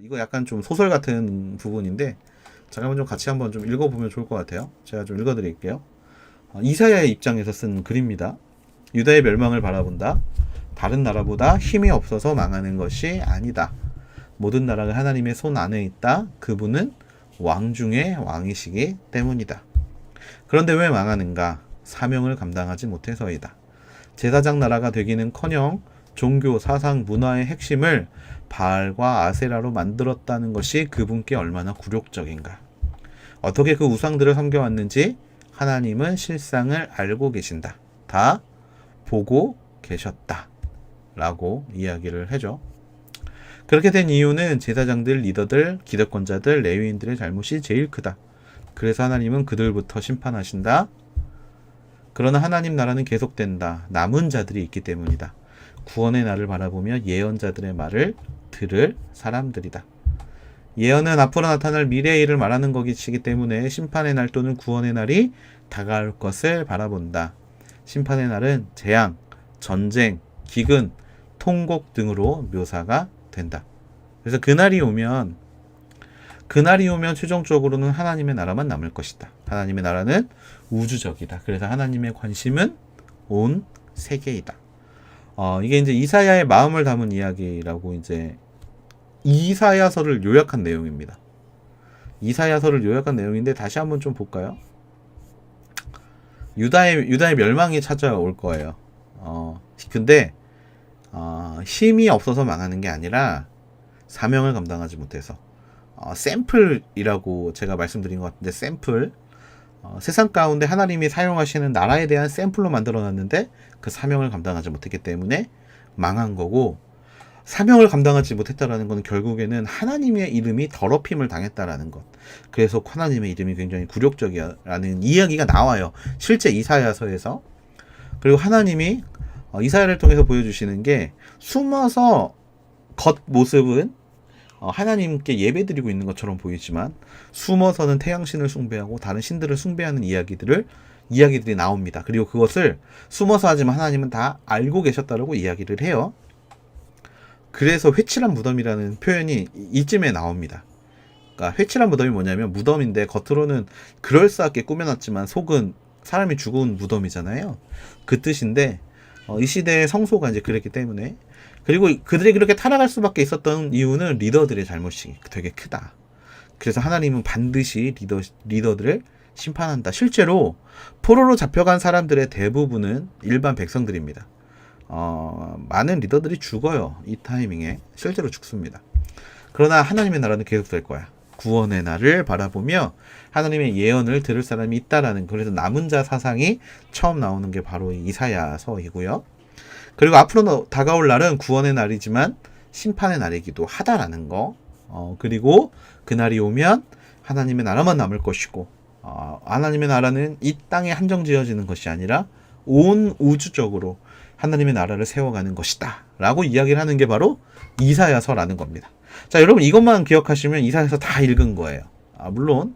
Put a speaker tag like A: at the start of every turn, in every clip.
A: 이거 약간 좀 소설 같은 부분인데 잠깐만 좀 같이 한번 좀 읽어보면 좋을 것 같아요. 제가 좀 읽어드릴게요. 이사야의 입장에서 쓴 글입니다. 유다의 멸망을 바라본다. 다른 나라보다 힘이 없어서 망하는 것이 아니다. 모든 나라가 하나님의 손 안에 있다. 그분은 왕 중의 왕이시기 때문이다. 그런데 왜 망하는가? 사명을 감당하지 못해서이다. 제사장 나라가 되기는커녕 종교, 사상, 문화의 핵심을 바알과 아세라로 만들었다는 것이 그분께 얼마나 굴욕적인가. 어떻게 그 우상들을 섬겨왔는지 하나님은 실상을 알고 계신다. 다 보고 계셨다. 라고 이야기를 해줘. 그렇게 된 이유는 제사장들, 리더들, 기득권자들, 레위인들의 잘못이 제일 크다. 그래서 하나님은 그들부터 심판하신다. 그러나 하나님 나라는 계속된다. 남은 자들이 있기 때문이다. 구원의 날을 바라보며 예언자들의 말을 들을 사람들이다. 예언은 앞으로 나타날 미래의 일을 말하는 것이기 때문에 심판의 날 또는 구원의 날이 다가올 것을 바라본다. 심판의 날은 재앙, 전쟁, 기근, 통곡 등으로 묘사가 된다. 그래서 그날이 오면 최종적으로는 하나님의 나라만 남을 것이다. 하나님의 나라는 우주적이다. 그래서 하나님의 관심은 온 세계이다. 이게 이제 이사야의 마음을 담은 이야기라고 이제 이사야서를 요약한 내용입니다. 이사야서를 요약한 내용인데 다시 한번 좀 볼까요? 유다의 멸망이 찾아올 거예요. 근데 힘이 없어서 망하는 게 아니라 사명을 감당하지 못해서 샘플이라고 제가 말씀드린 것 같은데 샘플 세상 가운데 하나님이 사용하시는 나라에 대한 샘플로 만들어놨는데 그 사명을 감당하지 못했기 때문에 망한 거고 사명을 감당하지 못했다라는 것은 결국에는 하나님의 이름이 더럽힘을 당했다라는 것. 그래서 하나님의 이름이 굉장히 굴욕적이라는 이야기가 나와요. 실제 이사야서에서. 그리고 하나님이 이사야를 통해서 보여주시는 게 숨어서 겉모습은 하나님께 예배드리고 있는 것처럼 보이지만 숨어서는 태양신을 숭배하고 다른 신들을 숭배하는 이야기들이 나옵니다. 그리고 그것을 숨어서 하지만 하나님은 다 알고 계셨다라고 이야기를 해요. 그래서 회칠한 무덤이라는 표현이 이쯤에 나옵니다. 그러니까 회칠한 무덤이 뭐냐면 무덤인데 겉으로는 그럴싸하게 꾸며놨지만 속은 사람이 죽은 무덤이잖아요. 그 뜻인데 이 시대의 성소가 이제 그랬기 때문에 그리고 그들이 그렇게 타락할 수밖에 있었던 이유는 리더들의 잘못이 되게 크다. 그래서 하나님은 반드시 리더들을 심판한다. 실제로 포로로 잡혀간 사람들의 대부분은 일반 백성들입니다. 많은 리더들이 죽어요. 이 타이밍에 실제로 죽습니다. 그러나 하나님의 나라는 계속될 거야. 구원의 날을 바라보며 하나님의 예언을 들을 사람이 있다라는, 그래서 남은 자 사상이 처음 나오는 게 바로 이사야서이고요. 그리고 앞으로 다가올 날은 구원의 날이지만 심판의 날이기도 하다라는 거. 그리고 그날이 오면 하나님의 나라만 남을 것이고 하나님의 나라는 이 땅에 한정 지어지는 것이 아니라 온 우주적으로 하나님의 나라를 세워가는 것이다 라고 이야기를 하는 게 바로 이사야서라는 겁니다. 자, 여러분 이것만 기억하시면 이사야서 다 읽은 거예요. 물론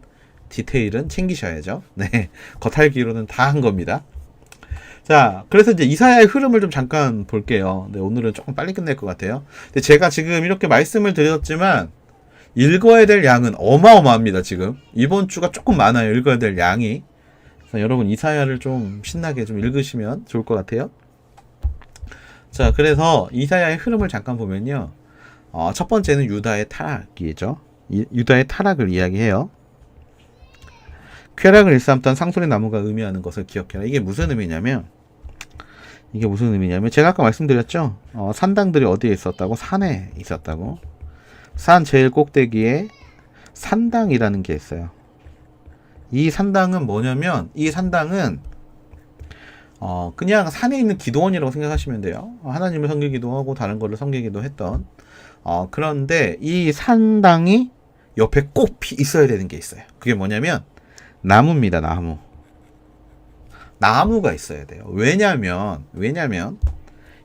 A: 디테일은 챙기셔야죠. 네, 겉핥기로는 다 한 겁니다. 자, 그래서 이제 이사야의 흐름을 좀 잠깐 볼게요. 네, 오늘은 조금 빨리 끝낼 것 같아요. 근데 제가 지금 이렇게 말씀을 드렸지만 읽어야 될 양은 어마어마합니다. 지금 이번 주가 조금 많아요. 읽어야 될 양이. 그래서 여러분 이사야를 좀 신나게 좀 읽으시면 좋을 것 같아요. 자, 그래서 이사야의 흐름을 잠깐 보면요. 첫 번째는 유다의 타락이죠. 유다의 타락을 이야기해요. 쾌락을 일삼던 상소리 나무가 의미하는 것을 기억해라. 이게 무슨 의미냐면 제가 아까 말씀드렸죠. 산당들이 어디에 있었다고? 산에 있었다고. 산 제일 꼭대기에 산당이라는 게 있어요. 이 산당은 뭐냐면 이 산당은 그냥 산에 있는 기도원이라고 생각하시면 돼요. 하나님을 섬기기도 하고 다른 거를 섬기기도 했던. 그런데 이 산당이 옆에 꼭 있어야 되는 게 있어요. 그게 뭐냐면 나무입니다. 나무가 있어야 돼요. 왜냐면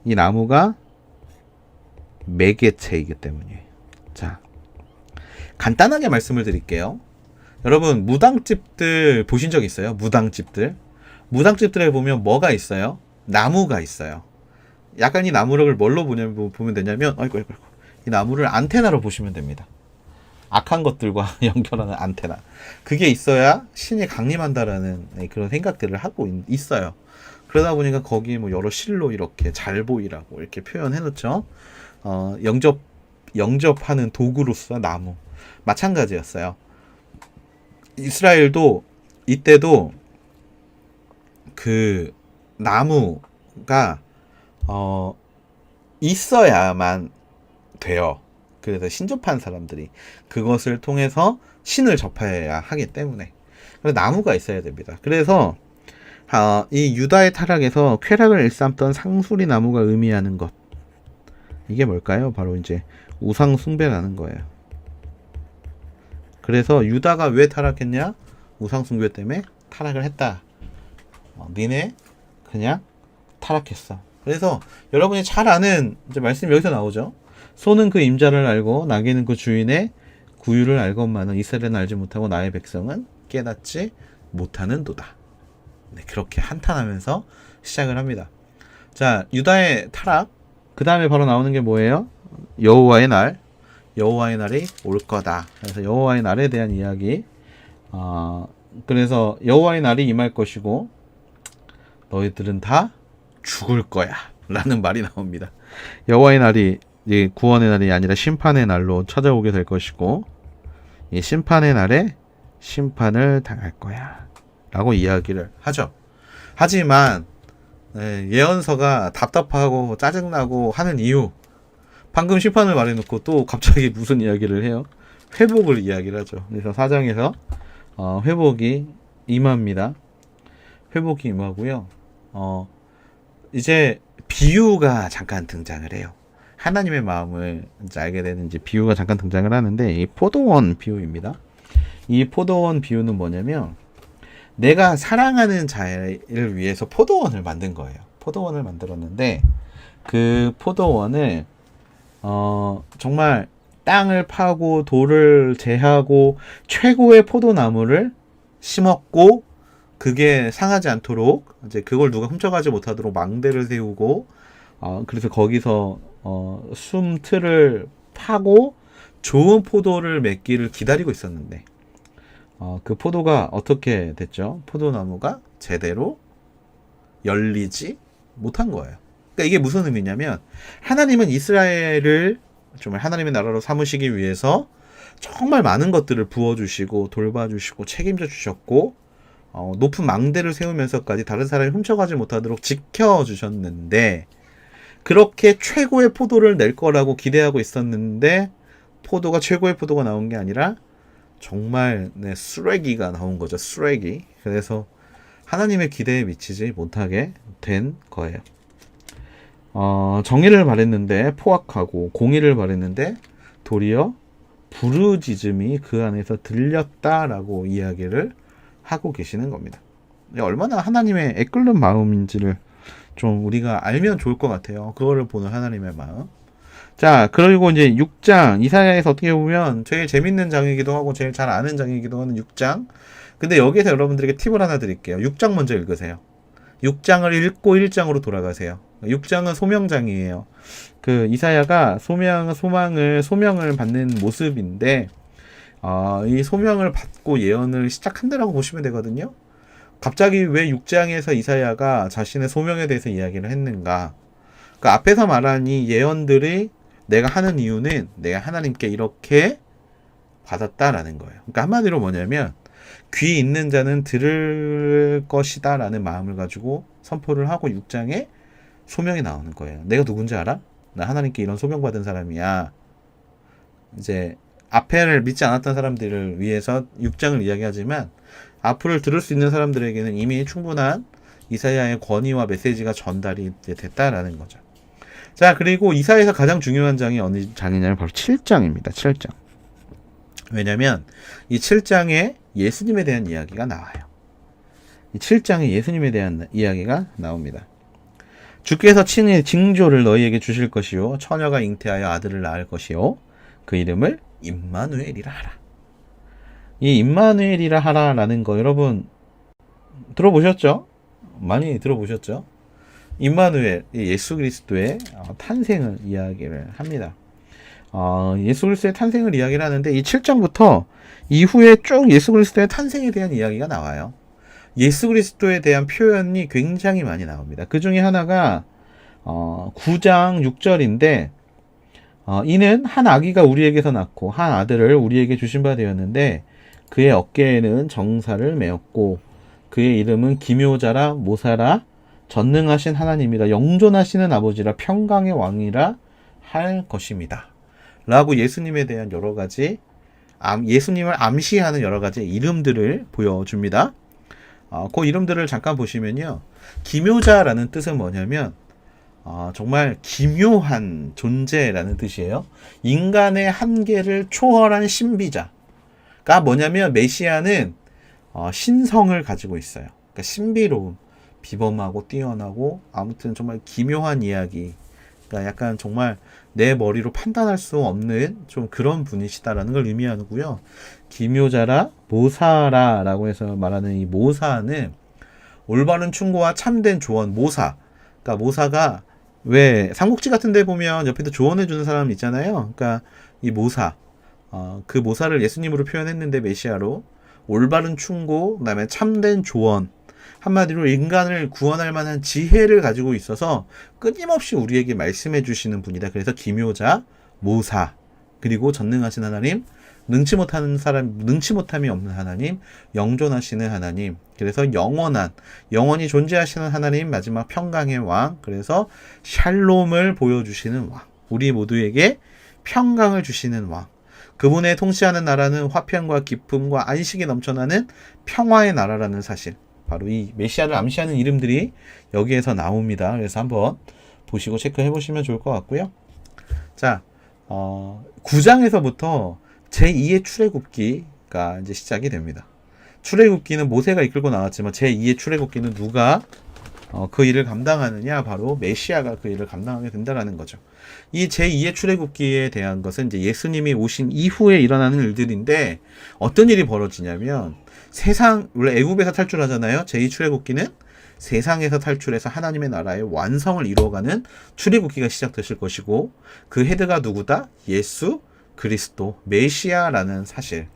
A: 이 나무가 매개체이기 때문이에요. 자, 간단하게 말씀을 드릴게요. 여러분 무당집들 보신 적 있어요? 무당집들에 보면 뭐가 있어요? 나무가 있어요. 약간 이 나무를 뭘로 보면 되냐면 이 나무를 안테나로 보시면 됩니다. 악한 것들과 연결하는 안테나. 그게 있어야 신이 강림한다라는 그런 생각들을 하고 있어요. 그러다 보니까 거기 뭐 여러 실로 이렇게 잘 보이라고 이렇게 표현해 놓죠. 영접하는 도구로서 나무. 마찬가지였어요. 이스라엘도 이때도 그 나무가 있어야만 돼요. 그래서 신접한 사람들이 그것을 통해서 신을 접해야 하기 때문에 그래서 나무가 있어야 됩니다. 그래서 이 유다의 타락에서 쾌락을 일삼던 상수리 나무가 의미하는 것, 이게 뭘까요? 바로 이제 우상 숭배라는 거예요. 그래서 유다가 왜 타락했냐? 우상 숭배 때문에 타락을 했다. 니네 그냥 타락했어. 그래서 여러분이 잘 아는 이제 말씀이 여기서 나오죠. 소는 그 임자를 알고 나귀는 그 주인의 구유를 알건만은 이스라엘은 알지 못하고 나의 백성은 깨닫지 못하는도다. 네, 그렇게 한탄하면서 시작을 합니다. 자, 유다의 타락. 그 다음에 바로 나오는 게 뭐예요? 여호와의 날. 여호와의 날이 올 거다. 그래서 여호와의 날에 대한 이야기. 그래서 여호와의 날이 임할 것이고 너희들은 다 죽을 거야 라는 말이 나옵니다. 여호와의 날이 이제 구원의 날이 아니라 심판의 날로 찾아오게 될 것이고 이 심판의 날에 심판을 당할 거야 라고 이야기를 하죠. 하지만 예언서가 답답하고 짜증나고 하는 이유, 방금 심판을 말해놓고 또 갑자기 무슨 이야기를 해요? 회복을 이야기를 하죠. 그래서 4장에서 회복이 임합니다. 회복이 임하고요. 이제 비유가 잠깐 등장을 해요. 하나님의 마음을 이제 알게 되는 이제 비유가 잠깐 등장을 하는데 이 포도원 비유입니다. 이 포도원 비유는 뭐냐면 내가 사랑하는 자를 위해서 포도원을 만든 거예요. 포도원을 만들었는데 그 포도원을 정말 땅을 파고 돌을 제하고 최고의 포도나무를 심었고 그게 상하지 않도록 이제 그걸 누가 훔쳐가지 못하도록 망대를 세우고 그래서 거기서 숨틀을 파고 좋은 포도를 맺기를 기다리고 있었는데 그 포도가 어떻게 됐죠? 포도나무가 제대로 열리지 못한 거예요. 그러니까 이게 무슨 의미냐면 하나님은 이스라엘을 정말 하나님의 나라로 삼으시기 위해서 정말 많은 것들을 부어주시고 돌봐주시고 책임져 주셨고 높은 망대를 세우면서까지 다른 사람이 훔쳐가지 못하도록 지켜주셨는데 그렇게 최고의 포도를 낼 거라고 기대하고 있었는데 포도가 최고의 포도가 나온 게 아니라 정말 쓰레기가 나온 거죠. 쓰레기. 그래서 하나님의 기대에 미치지 못하게 된 거예요. 정의를 바랬는데 포악하고 공의를 바랬는데 도리어 부르짖음이 그 안에서 들렸다라고 이야기를 하고 계시는 겁니다. 얼마나 하나님의 애끓는 마음인지를 좀 우리가 알면 좋을 것 같아요. 그거를 보는 하나님의 마음. 자, 그리고 이제 6장, 이사야에서 어떻게 보면 제일 재밌는 장이기도 하고 제일 잘 아는 장이기도 하는 6장. 근데 여기서 여러분들에게 팁을 하나 드릴게요. 6장 먼저 읽으세요. 6장을 읽고 1장으로 돌아가세요. 6장은 소명장이에요. 그 이사야가 소명을 받는 모습인데, 이 소명을 받고 예언을 시작한다라고 보시면 되거든요. 갑자기 왜 6장에서 이사야가 자신의 소명에 대해서 이야기를 했는가? 그 앞에서 말한 이 예언들이 내가 하는 이유는 내가 하나님께 이렇게 받았다라는 거예요. 그러니까 한마디로 뭐냐면 귀 있는 자는 들을 것이다 라는 마음을 가지고 선포를 하고 6장에 소명이 나오는 거예요. 내가 누군지 알아? 나 하나님께 이런 소명 받은 사람이야. 이제 앞에를 믿지 않았던 사람들을 위해서 6장을 이야기하지만 앞을 들을 수 있는 사람들에게는 이미 충분한 이사야의 권위와 메시지가 전달이 됐다라는 거죠. 자, 그리고 이사야에서 가장 중요한 장이 어느 장이냐면 바로 7장입니다. 7장. 왜냐면 이 7장에 예수님에 대한 이야기가 나와요. 이 7장에 예수님에 대한 이야기가 나옵니다. 주께서 친히 징조를 너희에게 주실 것이요 처녀가 잉태하여 아들을 낳을 것이요 그 이름을 임마누엘이라 하라. 이 임마누엘이라 하라라는 거 여러분 들어보셨죠? 많이 들어보셨죠? 임마누엘, 예수 그리스도의 탄생을 이야기를 합니다. 예수 그리스도의 탄생을 이야기를 하는데 이 7장부터 이후에 쭉 예수 그리스도의 탄생에 대한 이야기가 나와요. 예수 그리스도에 대한 표현이 굉장히 많이 나옵니다. 그 중에 하나가 9장 6절인데 이는 한 아기가 우리에게서 낳고 한 아들을 우리에게 주신 바 되었는데 그의 어깨에는 정사를 메었고 그의 이름은 기묘자라 모사라 전능하신 하나님이라 영존하시는 아버지라 평강의 왕이라 할 것입니다. 라고 예수님에 대한 여러 가지 예수님을 암시하는 여러 가지 이름들을 보여줍니다. 그 이름들을 잠깐 보시면요. 기묘자라는 뜻은 뭐냐면 정말 기묘한 존재라는 뜻이에요. 인간의 한계를 초월한 신비자가 뭐냐면 메시아는 신성을 가지고 있어요. 그러니까 신비로움, 비범하고 뛰어나고 아무튼 정말 기묘한 이야기. 그러니까 약간 정말 내 머리로 판단할 수 없는 좀 그런 분이시다라는 걸 의미하고요. 기묘자라 모사라라고 해서 말하는 이 모사는 올바른 충고와 참된 조언, 모사. 그러니까 모사가 왜 삼국지 같은 데 보면 옆에서 조언해 주는 사람 있잖아요. 그러니까 이 모사. 그 모사를 예수님으로 표현했는데 메시아로 올바른 충고, 그다음에 참된 조언. 한마디로 인간을 구원할 만한 지혜를 가지고 있어서 끊임없이 우리에게 말씀해 주시는 분이다. 그래서 기묘자, 모사, 그리고 전능하신 하나님, 능치 못함이 없는 하나님, 영존하시는 하나님, 그래서 영원히 존재하시는 하나님, 마지막 평강의 왕, 그래서 샬롬을 보여주시는 왕, 우리 모두에게 평강을 주시는 왕, 그분의 통치하는 나라는 화평과 기쁨과 안식이 넘쳐나는 평화의 나라라는 사실, 바로 이 메시아를 암시하는 이름들이 여기에서 나옵니다. 그래서 한번 보시고 체크해 보시면 좋을 것 같고요. 자, 9장에서부터 제2의 출애굽기가 이제 시작이 됩니다. 출애굽기는 모세가 이끌고 나왔지만 제2의 출애굽기는 누가 그 일을 감당하느냐? 바로 메시아가 그 일을 감당하게 된다라는 거죠. 이 제2의 출애굽기에 대한 것은 이제 예수님이 오신 이후에 일어나는 일들인데 어떤 일이 벌어지냐면 원래 애굽에서 탈출하잖아요. 제2 출애굽기는 세상에서 탈출해서 하나님의 나라의 완성을 이루어가는 출애굽기가 시작되실 것이고 그 헤드가 누구다? 예수 그리스도 메시아라는 사실.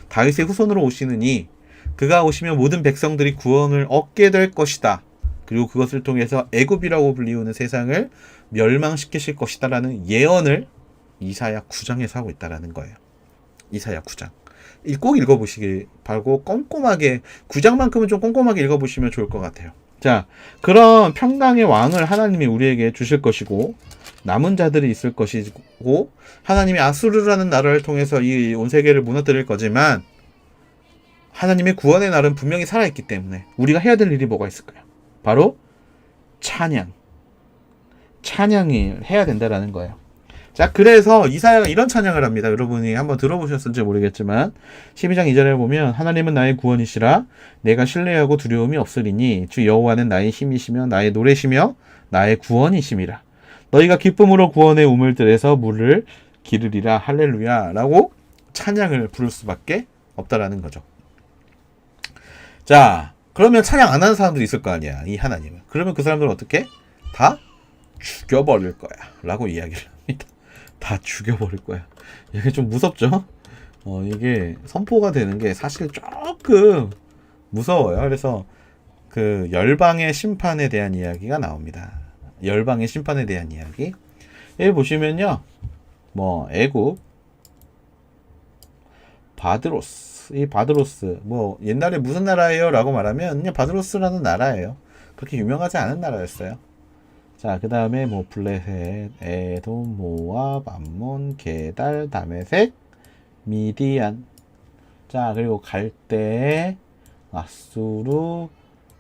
A: 다윗의 후손으로 오시느니 그가 오시면 모든 백성들이 구원을 얻게 될 것이다. 그리고 그것을 통해서 애굽이라고 불리우는 세상을 멸망시키실 것이다라는 예언을 이사야 9장에서 하고 있다라는 거예요. 이사야 9장. 꼭 읽어보시길 바라고 꼼꼼하게 9장만큼은 좀 꼼꼼하게 읽어보시면 좋을 것 같아요. 자, 그런 평강의 왕을 하나님이 우리에게 주실 것이고 남은 자들이 있을 것이고 하나님이 아수르라는 나라를 통해서 이 온 세계를 무너뜨릴 거지만 하나님의 구원의 날은 분명히 살아있기 때문에 우리가 해야 될 일이 뭐가 있을까요? 바로 찬양을 해야 된다라는 거예요. 자, 그래서 이사야가 이런 찬양을 합니다. 여러분이 한번 들어보셨을지 모르겠지만 12장 2절에 보면 하나님은 나의 구원이시라 내가 신뢰하고 두려움이 없으리니 주 여호와는 나의 힘이시며 나의 노래시며 나의 구원이심이라 너희가 기쁨으로 구원의 우물들에서 물을 기르리라 할렐루야 라고 찬양을 부를 수밖에 없다라는 거죠. 자, 그러면 찬양 안 하는 사람들이 있을 거 아니야, 이 하나님은. 그러면 그 사람들은 어떻게? 다 죽여버릴 거야 라고 이야기를 합니다. 다 죽여버릴 거야. 이게 좀 무섭죠? 이게 선포가 되는 게 사실 조금 무서워요. 그래서 그 열방의 심판에 대한 이야기가 나옵니다. 열방의 심판에 대한 이야기. 여기 보시면요. 애굽, 바드로스. 이 바드로스, 옛날에 무슨 나라예요? 라고 말하면 그냥 바드로스라는 나라예요. 그렇게 유명하지 않은 나라였어요. 자, 그 다음에 블레셋, 에돔, 모압, 암몬, 게달, 다메섹, 미디안. 자, 그리고 갈대, 아수르,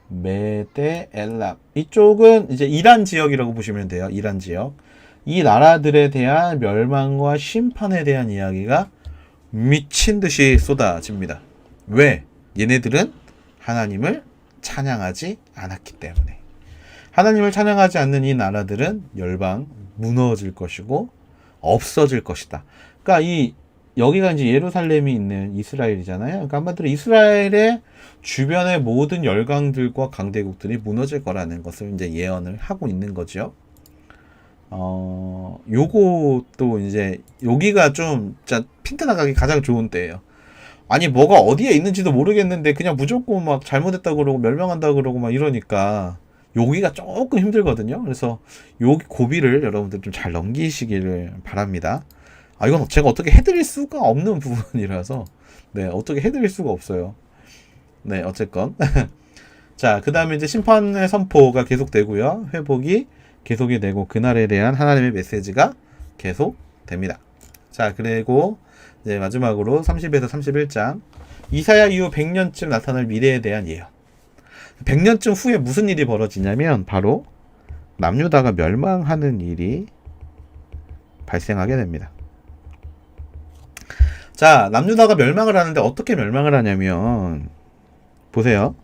A: 메데, 엘랍. 이쪽은 이제 이란 지역이라고 보시면 돼요. 이란 지역. 이 나라들에 대한 멸망과 심판에 대한 이야기가 미친 듯이 쏟아집니다. 왜? 얘네들은 하나님을 찬양하지 않았기 때문에. 하나님을 찬양하지 않는 이 나라들은 열방 무너질 것이고 없어질 것이다. 그러니까 여기가 이제 예루살렘이 있는 이스라엘이잖아요. 그러니까 한마디로 이스라엘의 주변의 모든 열강들과 강대국들이 무너질 거라는 것을 이제 예언을 하고 있는 거죠. 요것도 이제 여기가 좀 진짜 핀트 나가기 가장 좋은 때예요. 아니 뭐가 어디에 있는지도 모르겠는데 그냥 무조건 막 잘못했다 그러고 멸망한다 그러고 막 이러니까 여기가 조금 힘들거든요. 그래서 요 고비를 여러분들 좀 잘 넘기시기를 바랍니다. 아 이건 제가 어떻게 해드릴 수가 없는 부분이라서 네 어떻게 해드릴 수가 없어요. 네 어쨌건 자 그 다음에 이제 심판의 선포가 계속되고요. 회복이 계속이 되고 그날에 대한 하나님의 메시지가 계속 됩니다. 자 그리고 이제 마지막으로 30에서 31장 이사야 이후 100년쯤 나타날 미래에 대한 예언. 100년쯤 후에 무슨 일이 벌어지냐면 바로 남유다가 멸망하는 일이 발생하게 됩니다. 자 남유다가 멸망을 하는데 어떻게 멸망을 하냐면 보세요.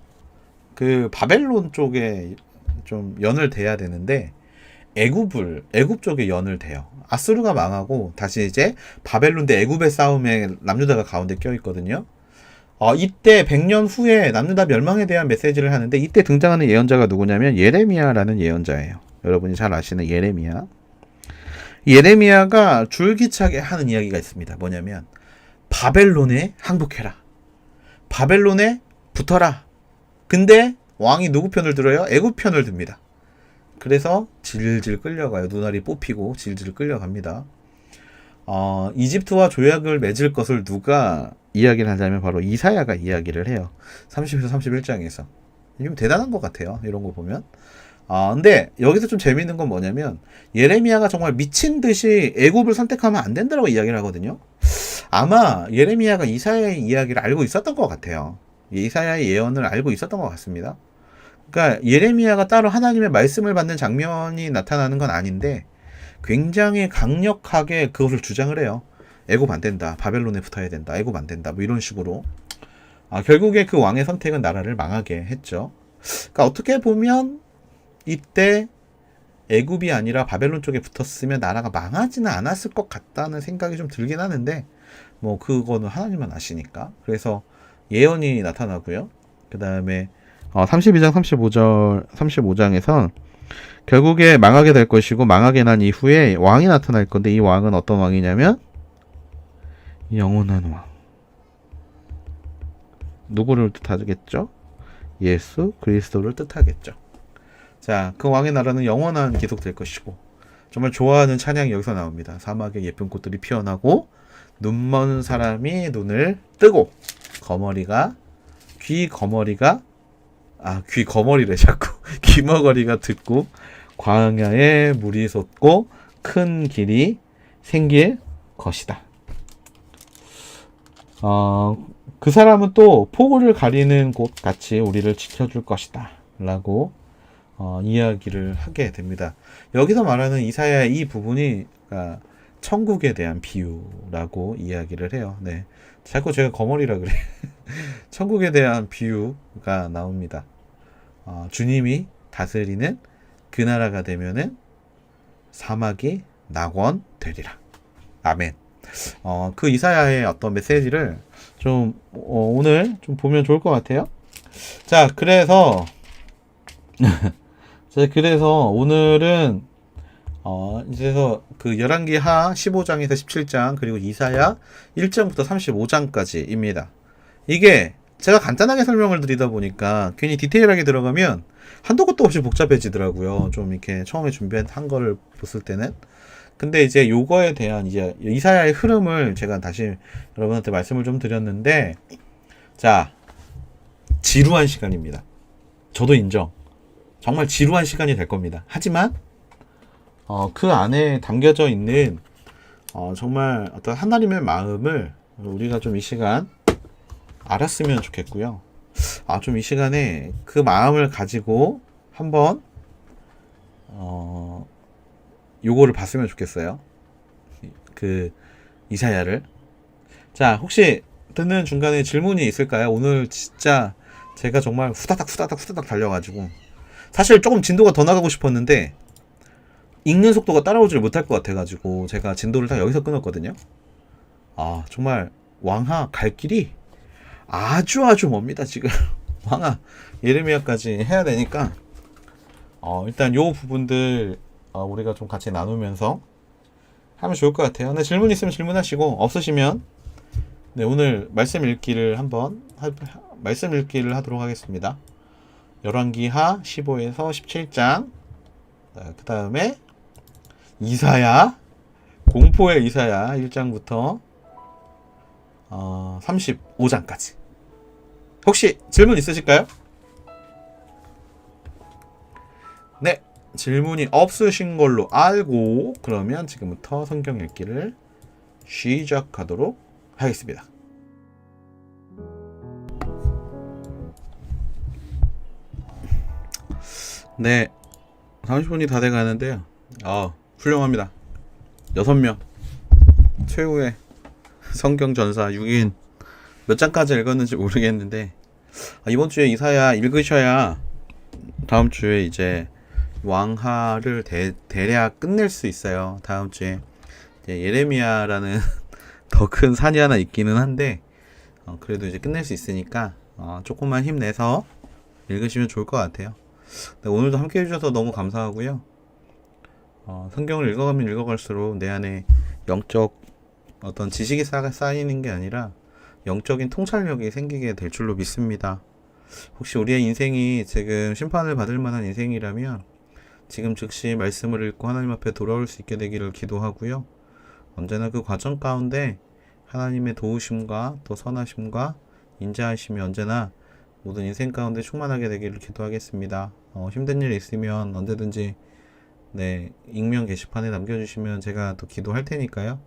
A: 그 바벨론 쪽에 좀 연을 대야 되는데 애굽 쪽에 연을 대요. 아수르가 망하고 다시 이제 바벨론 대 애굽의 싸움에 남유다가 가운데 껴있거든요. 이때 100년 후에 남유다 멸망에 대한 메시지를 하는데 이때 등장하는 예언자가 누구냐면 예레미야라는 예언자예요. 여러분이 잘 아시는 예레미야. 예레미야가 줄기차게 하는 이야기가 있습니다. 뭐냐면 바벨론에 항복해라. 바벨론에 붙어라. 근데 왕이 누구 편을 들어요? 애굽 편을 듭니다. 그래서 질질 끌려가요. 눈알이 뽑히고 질질 끌려갑니다. 이집트와 조약을 맺을 것을 누가 이야기를 하자면 바로 이사야가 이야기를 해요. 30에서 31장에서. 좀 대단한 것 같아요. 이런 거 보면. 근데 여기서 좀 재밌는 건 뭐냐면 예레미야가 정말 미친 듯이 애굽을 선택하면 안 된다고 이야기를 하거든요. 아마 예레미야가 이사야의 이야기를 알고 있었던 것 같아요. 이사야의 예언을 알고 있었던 것 같습니다. 그러니까 예레미야가 따로 하나님의 말씀을 받는 장면이 나타나는 건 아닌데 굉장히 강력하게 그것을 주장을 해요. 애굽 안 된다. 바벨론에 붙어야 된다. 애굽 안 된다. 뭐 이런 식으로. 결국에 그 왕의 선택은 나라를 망하게 했죠. 그러니까 어떻게 보면 이때 애굽이 아니라 바벨론 쪽에 붙었으면 나라가 망하지는 않았을 것 같다는 생각이 좀 들긴 하는데 뭐 그거는 하나님만 아시니까. 그래서 예언이 나타나고요. 그 다음에 32장 35장에선 결국에 망하게 될 것이고 망하게 난 이후에 왕이 나타날 건데 이 왕은 어떤 왕이냐면 영원한 왕. 누구를 뜻하겠죠? 예수 그리스도를 뜻하겠죠. 자, 그 왕의 나라는 영원한 계속될 것이고 정말 좋아하는 찬양이 여기서 나옵니다. 사막에 예쁜 꽃들이 피어나고 눈먼 사람이 눈을 뜨고 귀 거머리래 자꾸 귀머거리가 듣고 광야에 물이 솟고 큰 길이 생길 것이다. 그 사람은 또 폭우를 가리는 곳 같이 우리를 지켜줄 것이다 라고 이야기를 하게 됩니다. 여기서 말하는 이사야의 이 부분이 천국에 대한 비유라고 이야기를 해요. 네, 자꾸 제가 거머리라 그래. 천국에 대한 비유가 나옵니다. 주님이 다스리는 그 나라가 되면은 사막이 낙원 되리라. 아멘. 그 이사야의 어떤 메시지를 좀 오늘 좀 보면 좋을 것 같아요. 자, 그래서 오늘은 이제서 그 열왕기하 15장에서 17장 그리고 이사야 1장부터 35장까지입니다. 이게 제가 간단하게 설명을 드리다 보니까 괜히 디테일하게 들어가면 한도 끝도 없이 복잡해지더라고요. 좀 이렇게 처음에 준비한 거를 봤을 때는. 근데 이제 요거에 대한 이제 이사야의 흐름을 제가 다시 여러분한테 말씀을 좀 드렸는데, 자, 지루한 시간입니다. 저도 인정. 정말 지루한 시간이 될 겁니다. 하지만 그 안에 담겨져 있는 정말 어떤 하나님의 마음을 우리가 좀 이 시간 알았으면 좋겠고요. 좀 이 시간에 그 마음을 가지고 한번 요거를 봤으면 좋겠어요. 그 이사야를. 자, 혹시 듣는 중간에 질문이 있을까요? 오늘 진짜 제가 정말 후다닥 달려가지고 사실 조금 진도가 더 나가고 싶었는데 읽는 속도가 따라오지를 못할 것 같아가지고 제가 진도를 다 여기서 끊었거든요. 정말 왕하 갈 길이 아주 멉니다 지금. 왕하 예레미야까지 해야 되니까 일단 요 부분들 우리가 좀 같이 나누면서 하면 좋을 것 같아요. 네, 질문 있으면 질문하시고 없으시면 네, 오늘 말씀 읽기를 말씀 읽기를 하도록 하겠습니다. 열왕기하 15에서 17장. 그 다음에 이사야, 공포의 이사야 1장부터 35장까지. 혹시 질문 있으실까요? 네, 질문이 없으신 걸로 알고 그러면 지금부터 성경 읽기를 시작하도록 하겠습니다. 네, 30분이 다 돼가는데요. 훌륭합니다. 6명 최후의 성경 전사 6인 몇 장까지 읽었는지 모르겠는데 이번 주에 이사야 읽으셔야 다음 주에 이제 왕하를 대략 끝낼 수 있어요. 다음 주에 이제 예레미야라는 더 큰 산이 하나 있기는 한데 그래도 이제 끝낼 수 있으니까 조금만 힘내서 읽으시면 좋을 것 같아요. 네, 오늘도 함께 해주셔서 너무 감사하고요. 성경을 읽어가면 읽어갈수록 내 안에 영적 어떤 지식이 쌓이는 게 아니라 영적인 통찰력이 생기게 될 줄로 믿습니다. 혹시 우리의 인생이 지금 심판을 받을 만한 인생이라면 지금 즉시 말씀을 읽고 하나님 앞에 돌아올 수 있게 되기를 기도하고요. 언제나 그 과정 가운데 하나님의 도우심과 또 선하심과 인자하심이 언제나 모든 인생 가운데 충만하게 되기를 기도하겠습니다. 힘든 일 있으면 언제든지 네, 익명 게시판에 남겨주시면 제가 또 기도할 테니까요.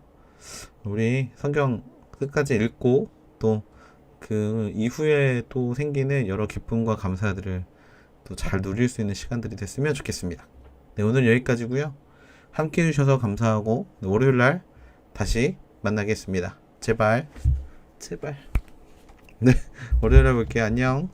A: 우리 성경 끝까지 읽고 또 그 이후에 또 생기는 여러 기쁨과 감사들을 또 잘 누릴 수 있는 시간들이 됐으면 좋겠습니다. 네, 오늘 여기까지고요. 함께 해주셔서 감사하고 월요일날 다시 만나겠습니다. 제발. 네, 월요일에 볼게요. 안녕.